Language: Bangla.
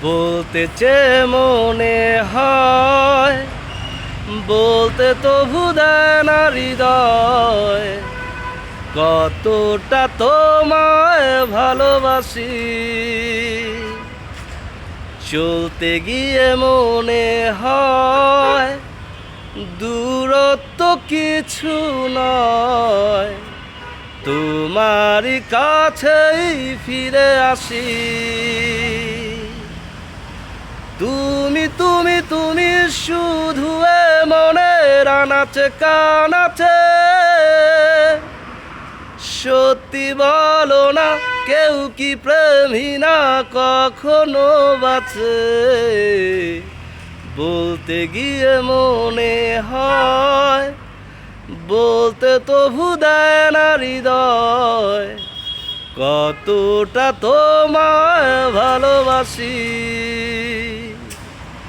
বলতে চেয়ে মনে হয়, বলতে তবু দেয় না হৃদয়, কতটা তোমায় ভালোবাসি। চলতে গিয়ে মনে হয় দূরত্ব কিছু নয়, তোমারই কাছেই ফিরে আসি। তুমি তুমি তুমি শুধু এ মনের আনাচে কানাচে, সত্যি বলো না কেউ কি প্রেমী না কখনো বাঁচে। বলতে গিয়ে মনে হয়, বলতে তবু দেয় না হৃদয়, কতটা তোমায় ভালোবাসি।